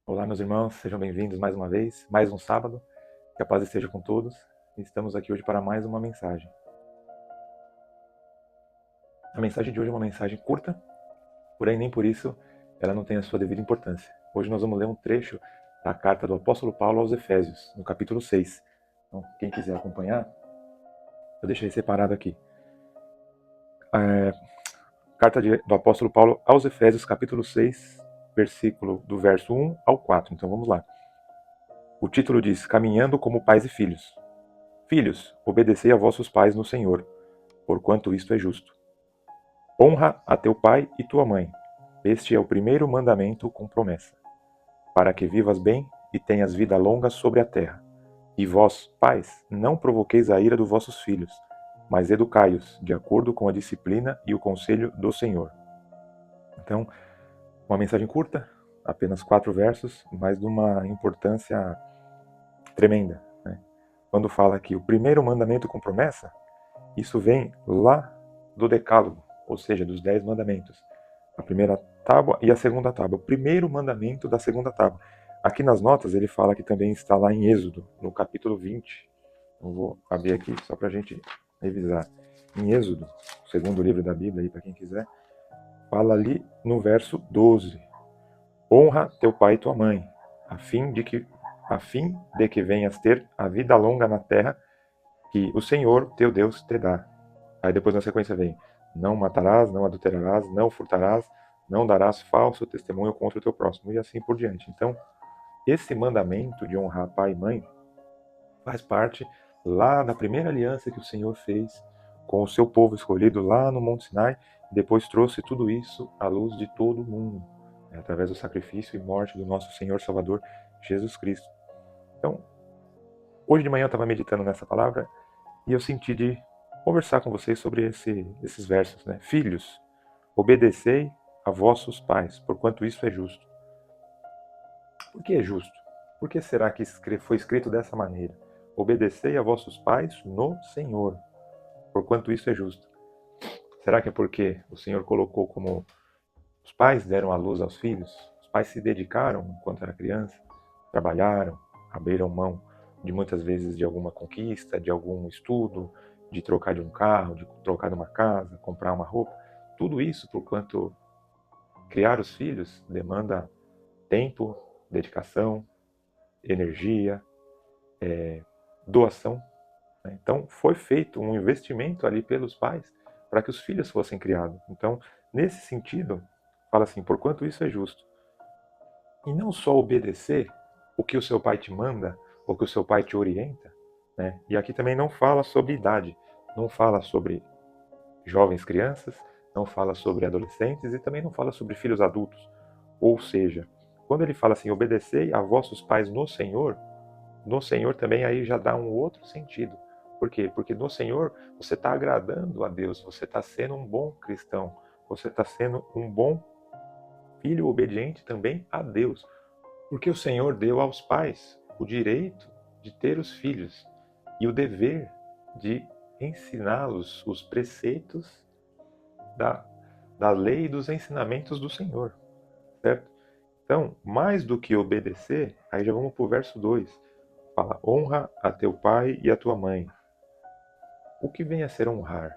Olá, meus irmãos, sejam bem-vindos mais uma vez, mais um sábado, que a paz esteja com todos. Estamos aqui hoje para mais uma mensagem. A mensagem de hoje é uma mensagem curta, porém nem por isso ela não tem a sua devida importância. Hoje nós vamos ler um trecho da carta do apóstolo Paulo aos Efésios, no capítulo 6. Então, quem quiser acompanhar, eu deixei separado aqui. Carta do apóstolo Paulo aos Efésios, capítulo 6, versículo do verso 1 ao 4. Então vamos lá. O título diz: Caminhando como pais e filhos. Filhos, obedecei a vossos pais no Senhor, porquanto isto é justo. Honra a teu pai e tua mãe. Este é o primeiro mandamento com promessa, para que vivas bem e tenhas vida longa sobre a terra. E vós, pais, não provoqueis a ira dos vossos filhos, mas educai-os de acordo com a disciplina e o conselho do Senhor. Então, uma mensagem curta, apenas 4 versos, mas de uma importância tremenda, né? Quando fala aqui o primeiro mandamento com promessa, isso vem lá do Decálogo, ou seja, dos 10 mandamentos. A primeira tábua e a segunda tábua. O primeiro mandamento da segunda tábua. Aqui nas notas ele fala que também está lá em Êxodo, no capítulo 20. Eu vou abrir aqui só para a gente revisar. Em Êxodo, o segundo livro da Bíblia, aí para quem quiser, fala ali no verso 12. Honra teu pai e tua mãe, a fim de que venhas ter a vida longa na terra que o Senhor teu Deus te dá. Aí depois na sequência vem: não matarás, não adulterarás, não furtarás, não darás falso testemunho contra o teu próximo, e assim por diante. Então, esse mandamento de honrar pai e mãe faz parte lá da primeira aliança que o Senhor fez com o seu povo escolhido lá no Monte Sinai, e depois trouxe tudo isso à luz de todo mundo, né, através do sacrifício e morte do nosso Senhor Salvador Jesus Cristo. Então, hoje de manhã eu estava meditando nessa palavra e eu senti de conversar com vocês sobre esses versos, né? Filhos, obedecei a vossos pais, porquanto isso é justo. Por que é justo? Por que será que foi escrito dessa maneira? Obedecei a vossos pais no Senhor, porquanto isso é justo. Será que é porque o Senhor colocou como os pais deram à luz aos filhos? Os pais se dedicaram enquanto era criança, trabalharam, abriram mão de muitas vezes de alguma conquista, de algum estudo, de trocar de um carro, de trocar de uma casa, comprar uma roupa. Tudo isso porquanto criar os filhos demanda tempo, dedicação, energia, doação. Então foi feito um investimento ali pelos pais para que os filhos fossem criados. Então, nesse sentido, fala assim, porquanto isso é justo. E não só obedecer o que o seu pai te manda, ou que o seu pai te orienta, né? E aqui também não fala sobre idade, não fala sobre jovens crianças, não fala sobre adolescentes e também não fala sobre filhos adultos. Ou seja, quando ele fala assim, obedecei a vossos pais no Senhor também aí já dá um outro sentido. Por quê? Porque no Senhor você está agradando a Deus, você está sendo um bom cristão, você está sendo um bom filho obediente também a Deus. Porque o Senhor deu aos pais o direito de ter os filhos e o dever de ensiná-los os preceitos da lei e dos ensinamentos do Senhor, certo? Então, mais do que obedecer, aí já vamos para o verso 2. Fala, honra a teu pai e a tua mãe. O que vem a ser honrar?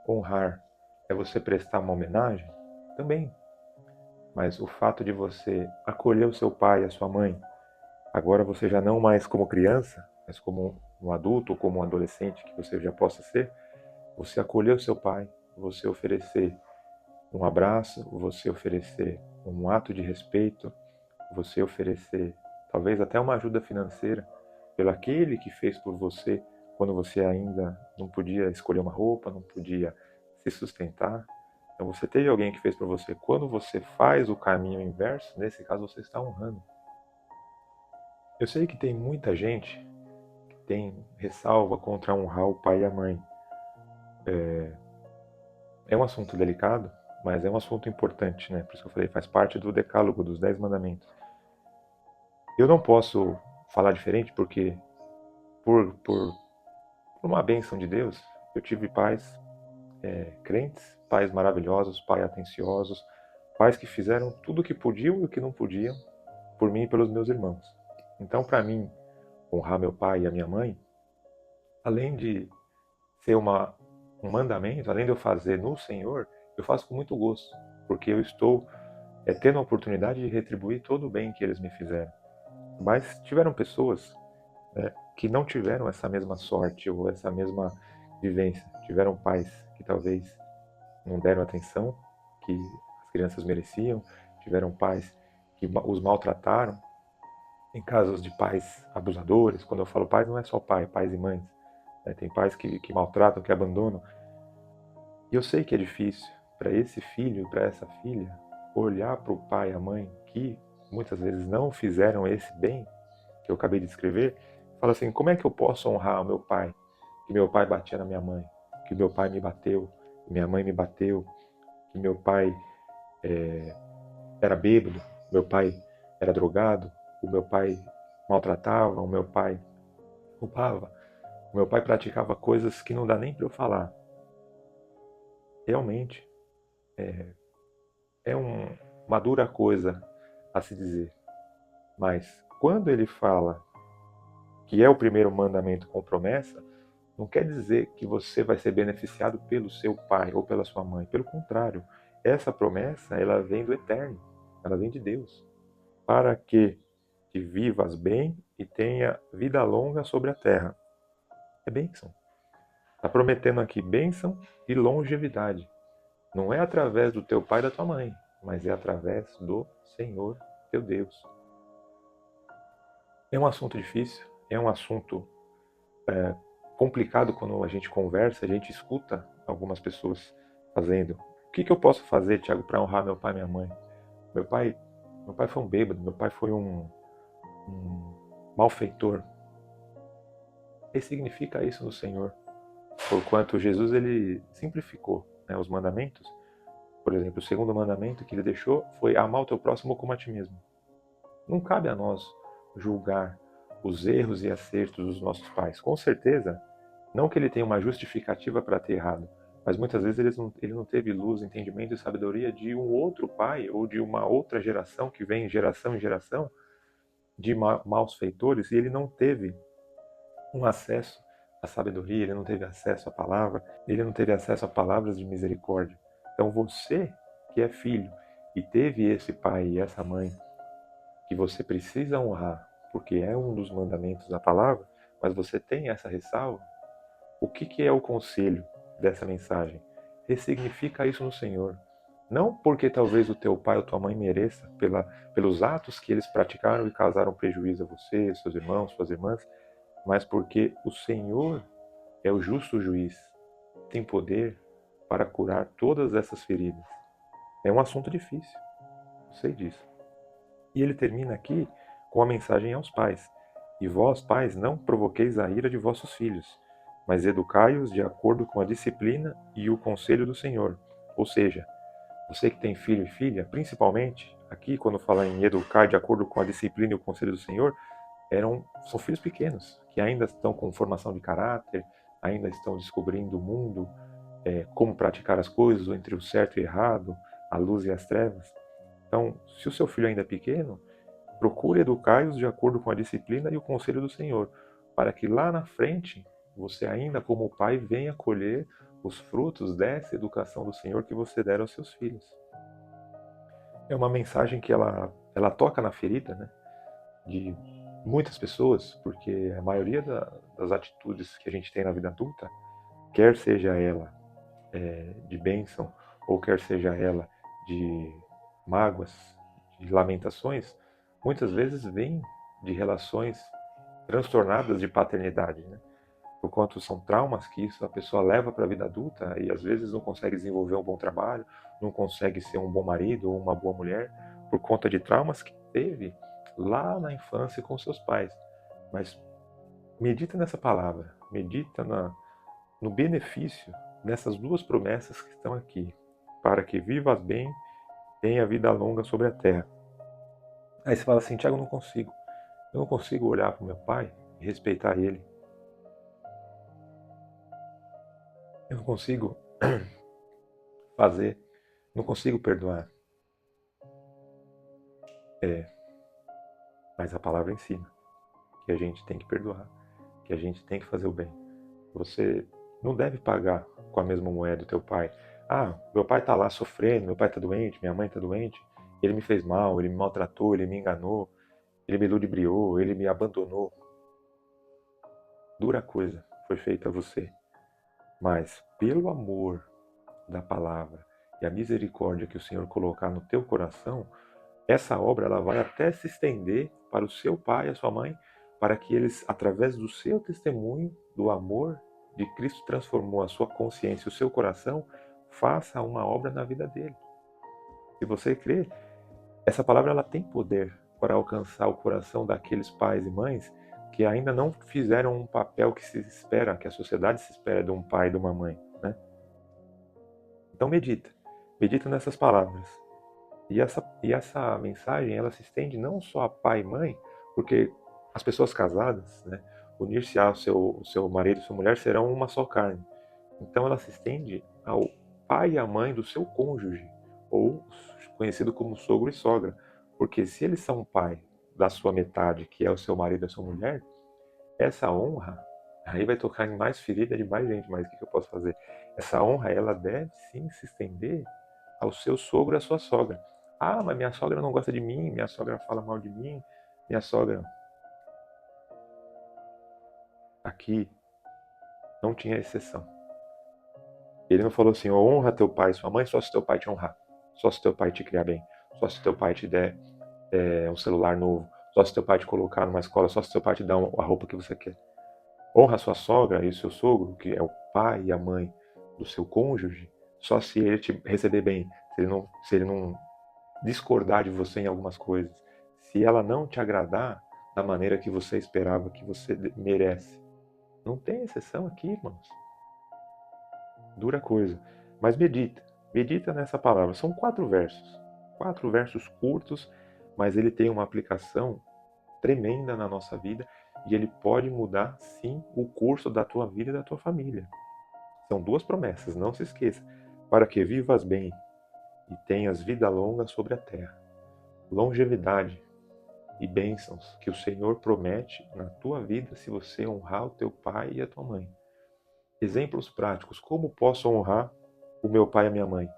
Honrar é você prestar uma homenagem? Também. Mas o fato de você acolher o seu pai e a sua mãe, agora você já não mais como criança, mas como um adulto ou como um adolescente que você já possa ser, você acolher o seu pai, você oferecer um abraço, você oferecer um ato de respeito, você oferecer talvez até uma ajuda financeira pelo aquele que fez por você quando você ainda não podia escolher uma roupa, não podia se sustentar. Então você teve alguém que fez por você. Quando você faz o caminho inverso, nesse caso você está honrando. Eu sei que tem muita gente que tem ressalva contra honrar o pai e a mãe. É um assunto delicado, mas é um assunto importante, né? Por isso que eu falei, faz parte do decálogo, dos 10 mandamentos. Eu não posso falar diferente porque, por uma bênção de Deus, eu tive pais crentes, pais maravilhosos, pais atenciosos, pais que fizeram tudo o que podiam e o que não podiam por mim e pelos meus irmãos. Então, para mim, honrar meu pai e a minha mãe, além de ser um mandamento, além de eu fazer no Senhor, eu faço com muito gosto, porque eu estou tendo a oportunidade de retribuir todo o bem que eles me fizeram. Mas tiveram pessoas, né, que não tiveram essa mesma sorte ou essa mesma vivência. Tiveram pais que talvez não deram atenção que as crianças mereciam, tiveram pais que os maltrataram. Em casos de pais abusadores, quando eu falo pais, não é só pai, pais e mães, né? Tem pais que maltratam, que abandonam. E eu sei que é difícil para esse filho, para essa filha, olhar para o pai e a mãe que muitas vezes não fizeram esse bem que eu acabei de descrever, fala assim: como é que eu posso honrar o meu pai? Que meu pai batia na minha mãe, que meu pai me bateu, que minha mãe me bateu, que meu pai era bêbado, meu pai era drogado, o meu pai maltratava, o meu pai roubava, o meu pai praticava coisas que não dá nem para eu falar. Realmente é uma dura coisa a se dizer. Mas quando ele fala que é o primeiro mandamento com promessa, não quer dizer que você vai ser beneficiado pelo seu pai ou pela sua mãe. Pelo contrário, essa promessa ela vem do Eterno, ela vem de Deus, para que vivas bem e tenha vida longa sobre a terra. É bênção. Está prometendo aqui bênção e longevidade. Não é através do teu pai e da tua mãe, mas é através do Senhor teu Deus. É um assunto difícil, é um assunto complicado quando a gente conversa, a gente escuta algumas pessoas fazendo. O que eu posso fazer, Tiago, para honrar meu pai e minha mãe? Meu pai, meu pai foi um bêbado, meu pai foi um malfeitor. E significa isso no Senhor. Porquanto Jesus ele simplificou, né, os mandamentos. Por exemplo, o segundo mandamento que ele deixou foi amar o teu próximo como a ti mesmo. Não cabe a nós julgar os erros e acertos dos nossos pais. Com certeza, não que ele tenha uma justificativa para ter errado, mas muitas vezes ele não teve luz, entendimento e sabedoria de um outro pai ou de uma outra geração que vem geração em geração de maus feitores, e ele não teve um acesso à sabedoria, ele não teve acesso à palavra, ele não teve acesso a palavras de misericórdia. Então você que é filho e teve esse pai e essa mãe que você precisa honrar, porque é um dos mandamentos da palavra, mas você tem essa ressalva, o que é o conselho dessa mensagem? Ressignifica isso no Senhor. Não porque talvez o teu pai ou tua mãe mereça, pelos atos que eles praticaram e causaram prejuízo a você, seus irmãos, suas irmãs, mas porque o Senhor é o justo juiz, tem poder para curar todas essas feridas. É um assunto difícil, eu sei disso. E ele termina aqui com a mensagem aos pais: e vós, pais, não provoqueis a ira de vossos filhos, mas educai-os de acordo com a disciplina e o conselho do Senhor. Ou seja, você que tem filho e filha, principalmente, aqui quando fala em educar de acordo com a disciplina e o conselho do Senhor, são filhos pequenos, que ainda estão com formação de caráter, ainda estão descobrindo o mundo, como praticar as coisas, entre o certo e o errado, a luz e as trevas. Então, se o seu filho ainda é pequeno, procure educá-los de acordo com a disciplina e o conselho do Senhor, para que lá na frente, você ainda como pai venha colher os frutos dessa educação do Senhor que você der aos seus filhos. É uma mensagem que ela toca na ferida, né, de muitas pessoas, porque a maioria das atitudes que a gente tem na vida adulta, quer seja ela de bênção, ou quer seja ela de mágoas, de lamentações, muitas vezes vem de relações transtornadas de paternidade, né? Por quanto são traumas que isso a pessoa leva para a vida adulta e às vezes não consegue desenvolver um bom trabalho, não consegue ser um bom marido ou uma boa mulher, por conta de traumas que teve lá na infância com seus pais. Mas medita nessa palavra, medita no benefício dessas duas promessas que estão aqui, para que vivas bem, tenha vida longa sobre a terra. Aí você fala assim: Tiago, eu não consigo olhar para o meu pai e respeitar ele. Eu não consigo fazer, não consigo perdoar. Mas a palavra ensina que a gente tem que perdoar, que a gente tem que fazer o bem. Você não deve pagar com a mesma moeda do teu pai. Ah, meu pai está lá sofrendo, meu pai está doente, minha mãe está doente, ele me fez mal, ele me maltratou, ele me enganou, ele me ludibriou, ele me abandonou. Dura coisa foi feita a você. Mas pelo amor da palavra e a misericórdia que o Senhor colocar no teu coração, essa obra ela vai até se estender para o seu pai e a sua mãe, para que eles, através do seu testemunho, do amor de Cristo transformou a sua consciência e o seu coração, faça uma obra na vida dele. Se você crê, essa palavra ela tem poder para alcançar o coração daqueles pais e mães que ainda não fizeram um papel que se espera, que a sociedade se espera de um pai e de uma mãe, né? Então medita nessas palavras. E essa mensagem, ela se estende não só a pai e mãe, porque as pessoas casadas, né, unir-se ao seu marido e sua mulher serão uma só carne. Então ela se estende ao pai e à mãe do seu cônjuge, ou conhecido como sogro e sogra. Porque se eles são pai da sua metade, que é o seu marido e a sua mulher, essa honra, aí vai tocar em mais ferida de mais gente, mas o que eu posso fazer? Essa honra, ela deve sim se estender ao seu sogro e à sua sogra. Ah, mas minha sogra não gosta de mim, minha sogra fala mal de mim, minha sogra... Aqui não tinha exceção. Ele não falou assim, honra teu pai e sua mãe só se teu pai te honrar, só se teu pai te criar bem, só se teu pai te der um celular novo, só se teu pai te colocar numa escola, só se teu pai te dar a roupa que você quer. Honra a sua sogra e o seu sogro, que é o pai e a mãe do seu cônjuge, só se ele te receber bem, se ele não discordar de você em algumas coisas, se ela não te agradar da maneira que você esperava, que você merece. Não tem exceção aqui, irmãos. Dura coisa. Mas medita nessa palavra. São 4 versos curtos, mas ele tem uma aplicação tremenda na nossa vida e ele pode mudar, sim, o curso da tua vida e da tua família. São 2 promessas, não se esqueça. Para que vivas bem e tenhas vida longa sobre a terra. Longevidade e bênçãos que o Senhor promete na tua vida se você honrar o teu pai e a tua mãe. Exemplos práticos. Como posso honrar o meu pai e a minha mãe?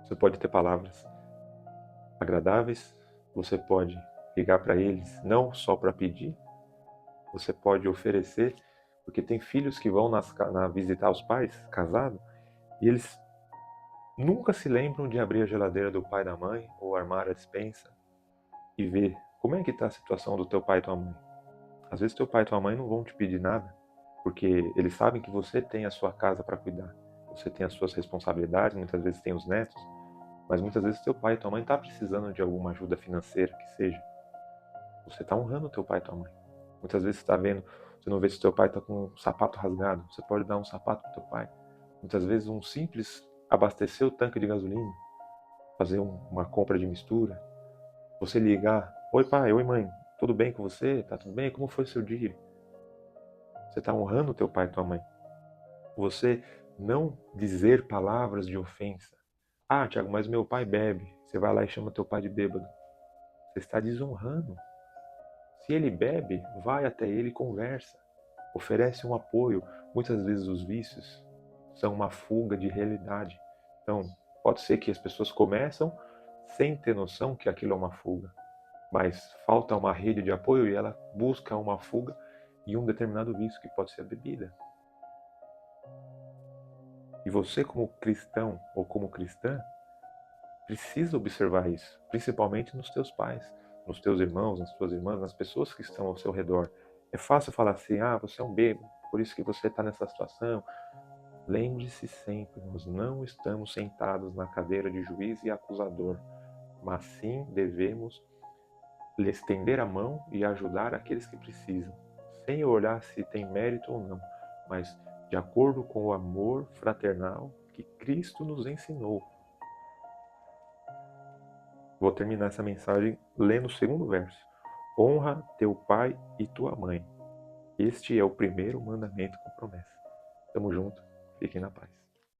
Você pode ter palavras agradáveis, você pode ligar para eles não só para pedir, você pode oferecer, porque tem filhos que vão visitar os pais, casados, e eles nunca se lembram de abrir a geladeira do pai e da mãe, ou armar a despensa, e ver como é que está a situação do teu pai e tua mãe. Às vezes teu pai e tua mãe não vão te pedir nada, porque eles sabem que você tem a sua casa para cuidar, você tem as suas responsabilidades, muitas vezes tem os netos, mas muitas vezes teu pai e tua mãe está precisando de alguma ajuda financeira, que seja. Você está honrando teu pai e tua mãe. Muitas vezes você não vê se teu pai está com um sapato rasgado, você pode dar um sapato para teu pai. Muitas vezes um simples abastecer o tanque de gasolina, fazer uma compra de mistura, você ligar, oi pai, oi mãe, tudo bem com você? Tá tudo bem? Como foi o seu dia? Você está honrando teu pai e tua mãe. Você não dizer palavras de ofensa. Ah, Tiago, mas meu pai bebe. Você vai lá e chama teu pai de bêbado. Você está desonrando. Se ele bebe, vai até ele e conversa. Oferece um apoio. Muitas vezes os vícios são uma fuga de realidade. Então, pode ser que as pessoas começam sem ter noção que aquilo é uma fuga. Mas falta uma rede de apoio e ela busca uma fuga em um determinado vício, que pode ser a bebida. E você, como cristão ou como cristã, precisa observar isso, principalmente nos teus pais, nos teus irmãos, nas tuas irmãs, nas pessoas que estão ao seu redor. É fácil falar assim, ah, você é um bêbado, por isso que você está nessa situação. Lembre-se sempre, nós não estamos sentados na cadeira de juiz e acusador, mas sim devemos lhe estender a mão e ajudar aqueles que precisam, sem olhar se tem mérito ou não, mas de acordo com o amor fraternal que Cristo nos ensinou. Vou terminar essa mensagem lendo o segundo verso. Honra teu pai e tua mãe. Este é o primeiro mandamento com promessa. Tamo junto. Fiquem na paz.